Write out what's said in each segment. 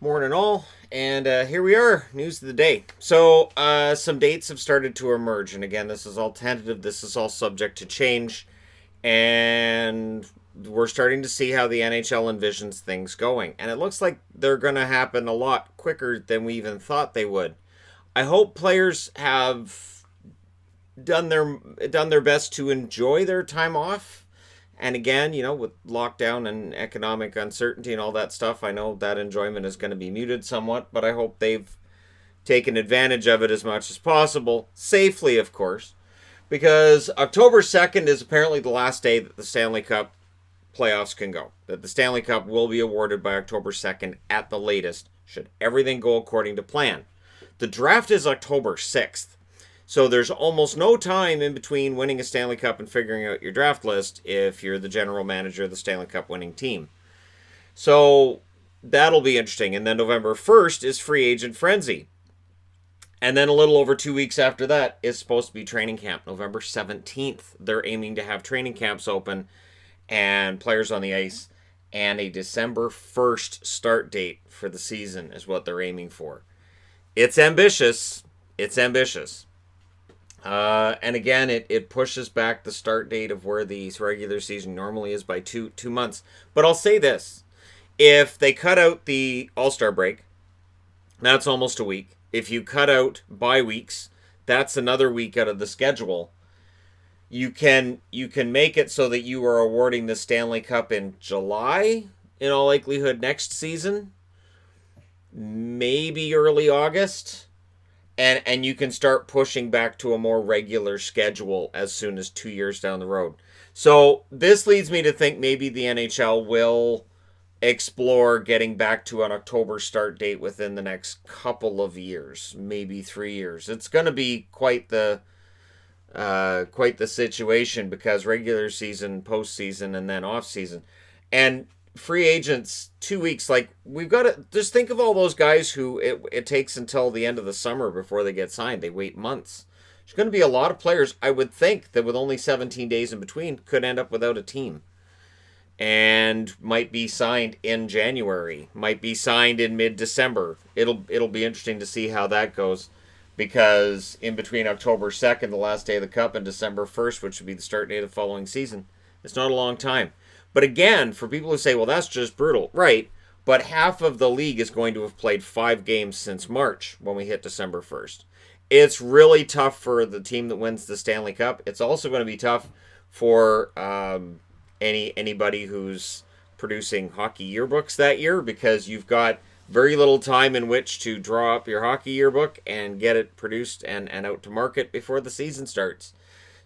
Morning all, and here we are, news of the day. So, some dates have started to emerge, and again, this is all tentative, this is all subject to change, and we're starting to see how the NHL envisions things going, and it looks like they're going to happen a lot quicker than we even thought they would. I hope players have done their best to enjoy their time off. And again, with lockdown and economic uncertainty and all that stuff, I know that enjoyment is going to be muted somewhat, but I hope they've taken advantage of it as much as possible, safely, of course, because October 2nd is apparently the last day that the Stanley Cup playoffs can go. That the Stanley Cup will be awarded by October 2nd at the latest, should everything go according to plan. The draft is October 6th. So there's almost no time in between winning a Stanley Cup and figuring out your draft list if you're the general manager of the Stanley Cup winning team. So that'll be interesting. And then November 1st is free agent frenzy. And then a little over 2 weeks after that is supposed to be training camp. November 17th, they're aiming to have training camps open and players on the ice. And a December 1st start date for the season is what they're aiming for. It's ambitious. It's ambitious. And again, it pushes back the start date of where the regular season normally is by two months. But I'll say this: if they cut out the All-Star break, that's almost a week. If you cut out bye weeks, that's another week out of the schedule. You can make it so that you are awarding the Stanley Cup in July, in all likelihood next season, maybe early August. And you can start pushing back to a more regular schedule as soon as 2 years down the road. So this leads me to think maybe the NHL will explore getting back to an October start date within the next couple of years, maybe 3 years. It's going to be quite the situation because regular season, postseason, and then off season, and free agents 2 weeks. Like, we've got to just think of all those guys who it takes until the end of the summer before they get signed. They wait months. There's going to be a lot of players, I would think, that with only 17 days in between could end up without a team and might be signed in January, might be signed in mid-December. It'll be interesting to see how that goes, because in between October 2nd, the last day of the Cup, and December 1st, which would be the start date of the following season, it's not a long time. But again, for people who say, well, that's just brutal, right? But half of the league is going to have played 5 games since March when we hit December 1st. It's really tough for the team that wins the Stanley Cup. It's also going to be tough for anybody who's producing hockey yearbooks that year, because you've got very little time in which to draw up your hockey yearbook and get it produced and out to market before the season starts.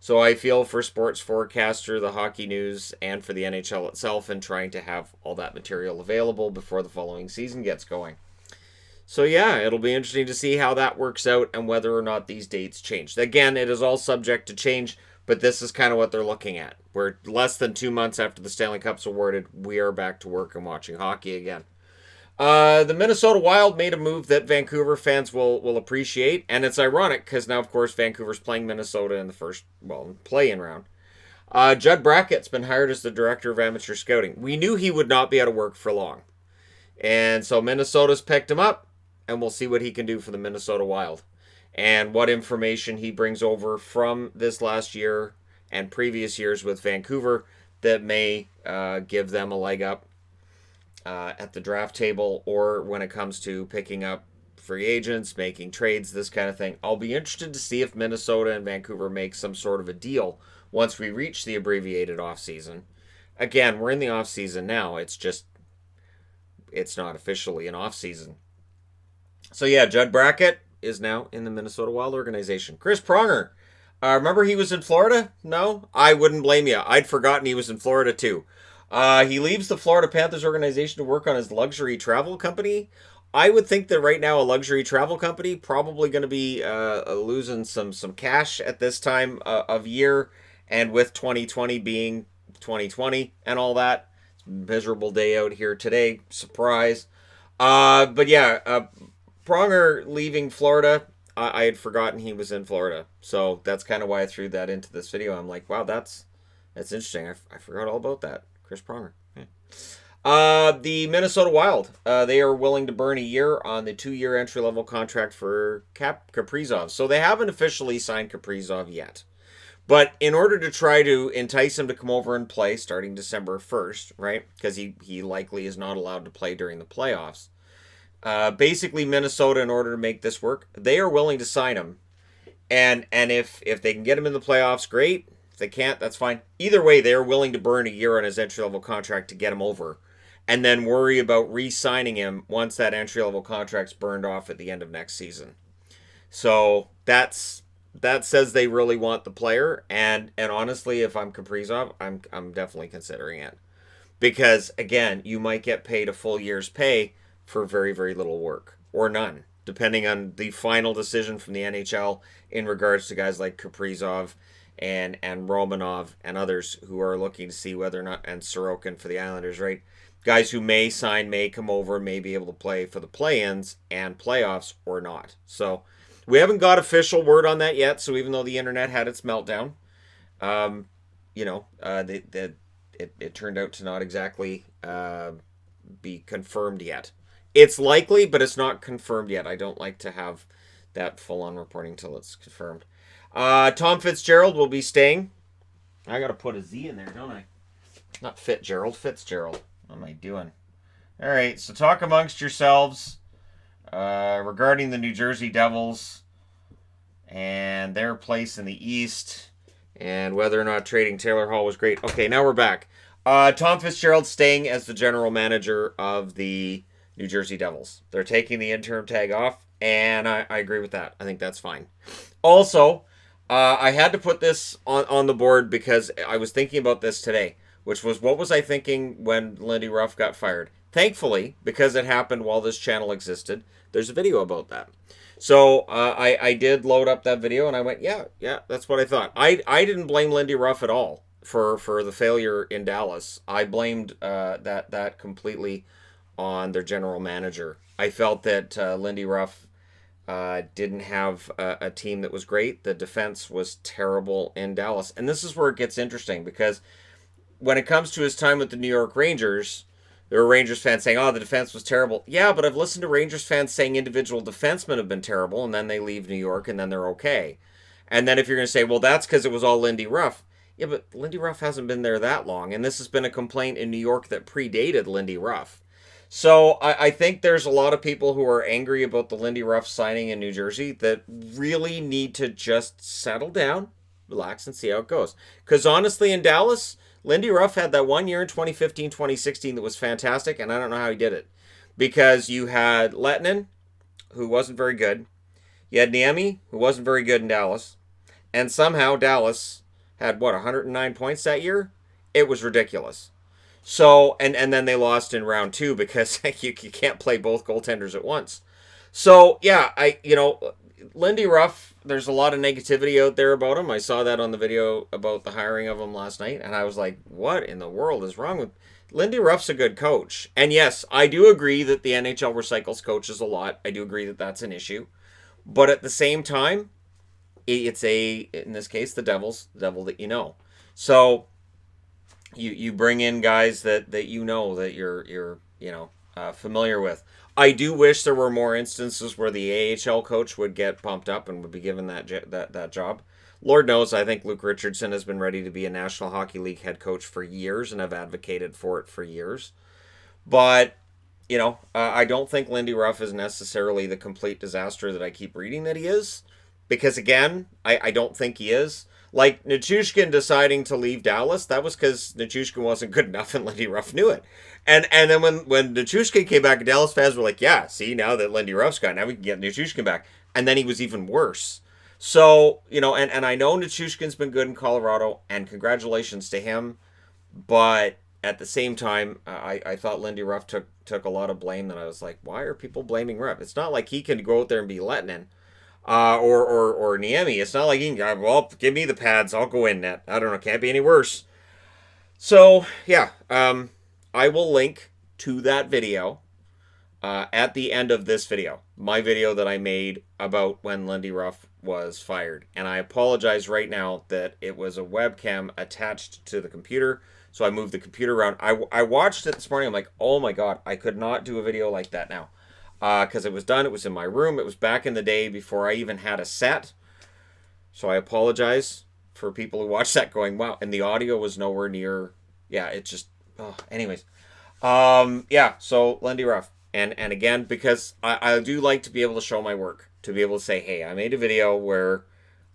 So I feel for Sports Forecaster, the Hockey News, and for the NHL itself in trying to have all that material available before the following season gets going. So yeah, it'll be interesting to see how that works out and whether or not these dates change. Again, it is all subject to change, but this is kind of what they're looking at. We're less than 2 months after the Stanley Cup's awarded. We are back to work and watching hockey again. The Minnesota Wild made a move that Vancouver fans will appreciate, and it's ironic because now, of course, Vancouver's playing Minnesota in the first, play-in round. Judd Brackett's been hired as the director of amateur scouting. We knew he would not be out of work for long, and so Minnesota's picked him up, and we'll see what he can do for the Minnesota Wild and what information he brings over from this last year and previous years with Vancouver that may give them a leg up at the draft table, or when it comes to picking up free agents, making trades, this kind of thing. I'll be interested to see if Minnesota and Vancouver make some sort of a deal once we reach the abbreviated offseason. Again, we're in the offseason now. It's not officially an offseason. So yeah, Judd Brackett is now in the Minnesota Wild organization. Chris Pronger. Remember he was in Florida? No? I wouldn't blame you. I'd forgotten he was in Florida too. He leaves the Florida Panthers organization to work on his luxury travel company. I would think that right now a luxury travel company probably going to be losing some cash at this time of year, and with 2020 being 2020 and all that, it's a miserable day out here today. Surprise. But yeah, Pronger leaving Florida. I had forgotten he was in Florida, so that's kind of why I threw that into this video. I'm like, wow, that's interesting. I forgot all about that. Chris Pronger. Yeah. The Minnesota Wild. They are willing to burn a year on the 2-year entry-level contract for Kaprizov. So they haven't officially signed Kaprizov yet. But in order to try to entice him to come over and play starting December 1st, right? Because he likely is not allowed to play during the playoffs. Basically, Minnesota, in order to make this work, they are willing to sign him. And if they can get him in the playoffs, great. If they can't, that's fine. Either way, they're willing to burn a year on his entry-level contract to get him over. And then worry about re-signing him once that entry-level contract's burned off at the end of next season. So that says they really want the player, and honestly, if I'm Kaprizov, I'm definitely considering it because again, you might get paid a full year's pay for very very little work or none, depending on the final decision from the NHL in regards to guys like Kaprizov and Romanov and others who are looking to see whether or not, and Sorokin for the Islanders, right? Guys who may sign, may come over, may be able to play for the play-ins and playoffs or not. So we haven't got official word on that yet. So even though the internet had its meltdown, um, it turned out to not exactly be confirmed yet. It's likely, but it's not confirmed yet. I don't like to have that full-on reporting till it's confirmed. Tom Fitzgerald will be staying. I got to put a Z in there, don't I? Not Fitzgerald, Fitzgerald. What am I doing? All right, so talk amongst yourselves regarding the New Jersey Devils and their place in the East and whether or not trading Taylor Hall was great. Okay, now we're back. Tom Fitzgerald staying as the general manager of the New Jersey Devils. They're taking the interim tag off, and I agree with that. I think that's fine. Also, I had to put this on the board because I was thinking about this today, which was what was I thinking when Lindy Ruff got fired? Thankfully, because it happened while this channel existed, there's a video about that. So I did load up that video and I went, yeah, that's what I thought. I didn't blame Lindy Ruff at all for the failure in Dallas. I blamed that completely on their general manager. I felt that Lindy Ruff didn't have a team that was great. The defense was terrible in Dallas. And this is where it gets interesting because when it comes to his time with the New York Rangers, there were Rangers fans saying, oh, the defense was terrible. Yeah, but I've listened to Rangers fans saying individual defensemen have been terrible, and then they leave New York, and then they're okay. And then if you're going to say, well, that's because it was all Lindy Ruff. Yeah, but Lindy Ruff hasn't been there that long, and this has been a complaint in New York that predated Lindy Ruff. So I think there's a lot of people who are angry about the Lindy Ruff signing in New Jersey that really need to just settle down, relax, and see how it goes. Because honestly, in Dallas, Lindy Ruff had that 1 year in 2015, 2016 that was fantastic, and I don't know how he did it. Because you had Lettinen, who wasn't very good. You had Niemi, who wasn't very good in Dallas. And somehow Dallas had, 109 points that year? It was ridiculous. So, and then they lost in round 2 because you can't play both goaltenders at once. So, yeah, Lindy Ruff, there's a lot of negativity out there about him. I saw that on the video about the hiring of him last night, and I was like, what in the world is wrong with... Lindy Ruff's a good coach. And yes, I do agree that the NHL recycles coaches a lot. I do agree that that's an issue. But at the same time, it's in this case, the devil that you know. So you bring in guys that you know, that you're familiar with. I do wish there were more instances where the AHL coach would get bumped up and would be given that job. Lord knows, I think Luke Richardson has been ready to be a National Hockey League head coach for years, and I've advocated for it for years. But, I don't think Lindy Ruff is necessarily the complete disaster that I keep reading that he is. Because, again, I don't think he is. Like Nichushkin deciding to leave Dallas, that was because Nichushkin wasn't good enough and Lindy Ruff knew it. And then when Nichushkin came back, Dallas fans were like, yeah, see, now that Lindy Ruff's gone, now we can get Nichushkin back. And then he was even worse. So, and I know Nichushkin's been good in Colorado, and congratulations to him. But at the same time, I thought Lindy Ruff took a lot of blame that I was like, why are people blaming Ruff? It's not like he can go out there and be Lettinen. Or Niemi. It's not like he can, well, give me the pads, I'll go in net. I don't know, can't be any worse. So, yeah, I will link to that video at the end of this video. My video that I made about when Lindy Ruff was fired. And I apologize right now that it was a webcam attached to the computer. So I moved the computer around. I watched it this morning. I'm like, oh my God, I could not do a video like that now. Because it was done. It was in my room. It was back in the day before I even had a set. So I apologize for people who watched that going, wow. And the audio was nowhere near. Yeah, it just. Oh, anyways. Yeah, so Lindy Ruff. And again, because I do like to be able to show my work. To be able to say, hey, I made a video where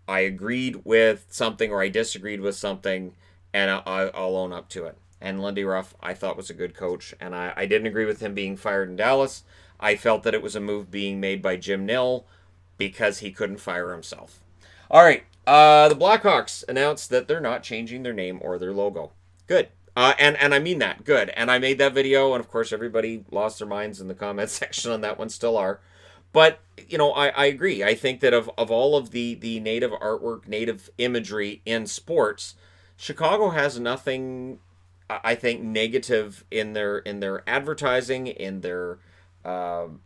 I agreed with something or I disagreed with something, and I'll own up to it. And Lindy Ruff, I thought was a good coach, and I didn't agree with him being fired in Dallas. I felt that it was a move being made by Jim Nill because he couldn't fire himself. All right, the Blackhawks announced that they're not changing their name or their logo. Good. And I mean that. Good. And I made that video, and of course everybody lost their minds in the comment section on that one, still are. But, you know, I agree. I think that of all of the native artwork, native imagery in sports, Chicago has nothing, I think, negative in their advertising, in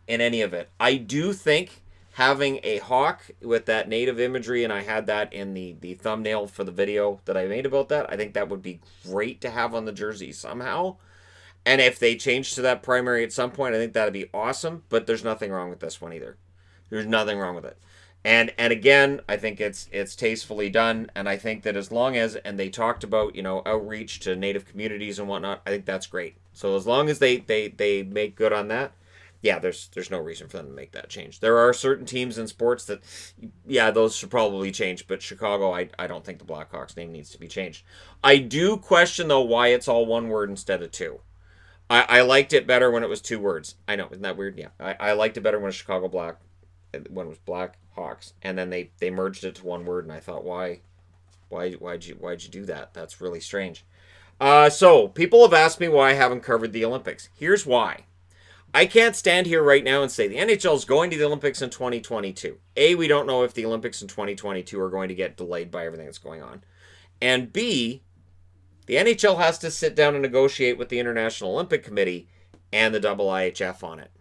any of it. I do think having a hawk with that native imagery, and I had that in the thumbnail for the video that I made about that, I think that would be great to have on the jersey somehow. And if they change to that primary at some point, I think that'd be awesome. But there's nothing wrong with this one either. There's nothing wrong with it. And again, I think it's tastefully done. And I think that as long as, and they talked about, you know, outreach to native communities and whatnot, I think that's great. So as long as they make good on that, yeah, there's no reason for them to make that change. There are certain teams in sports that, yeah, those should probably change. But Chicago, I don't think the Blackhawks name needs to be changed. I do question, though, why it's all one word instead of two. I liked it better when it was two words. I know, isn't that weird? Yeah. I liked it better when it was Chicago Black, when it was Black Hawks, and then they merged it to one word, and I thought, why'd you do that? That's really strange. So people have asked me why I haven't covered the Olympics. Here's why. I can't stand here right now and say the NHL is going to the Olympics in 2022. A, we don't know if the Olympics in 2022 are going to get delayed by everything that's going on. And B, the NHL has to sit down and negotiate with the International Olympic Committee and the IIHF on it.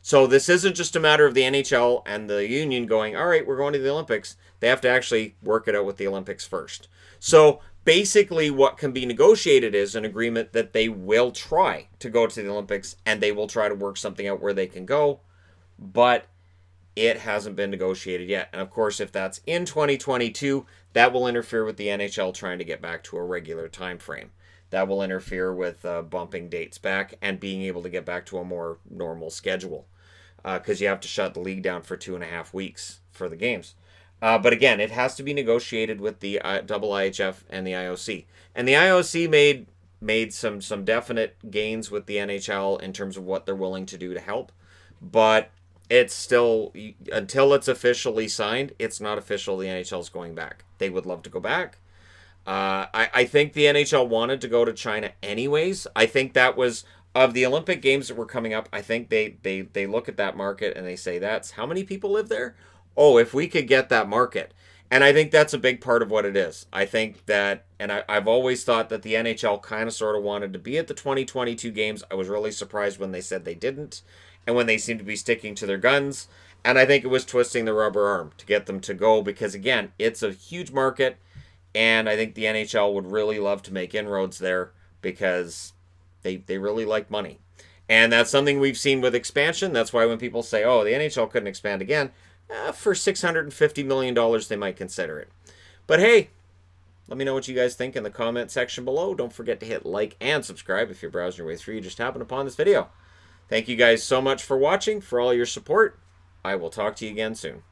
So this isn't just a matter of the NHL and the union going, all right, we're going to the Olympics. They have to actually work it out with the Olympics first. So basically what can be negotiated is an agreement that they will try to go to the Olympics and they will try to work something out where they can go. But it hasn't been negotiated yet. And of course, if that's in 2022, that will interfere with the NHL trying to get back to a regular time frame. That will interfere with bumping dates back and being able to get back to a more normal schedule. Because you have to shut the league down for 2.5 weeks for the games. But again, it has to be negotiated with the IIHF and the IOC. And the IOC made some definite gains with the NHL in terms of what they're willing to do to help. But it's still, until it's officially signed, it's not official the NHL is going back. They would love to go back. I think the NHL wanted to go to China anyways. I think that was, of the Olympic Games that were coming up, I think they look at that market and they say, that's how many people live there? Oh, if we could get that market. And I think that's a big part of what it is. I think that, and I've always thought that the NHL kind of sort of wanted to be at the 2022 games. I was really surprised when they said they didn't, and when they seemed to be sticking to their guns. And I think it was twisting the rubber arm to get them to go because, again, it's a huge market, and I think the NHL would really love to make inroads there because they really like money. And that's something we've seen with expansion. That's why when people say, oh, the NHL couldn't expand again, for $650 million, they might consider it. But hey, let me know what you guys think in the comment section below. Don't forget to hit like and subscribe if you're browsing your way through. You just happened upon this video. Thank you guys so much for watching, for all your support. I will talk to you again soon.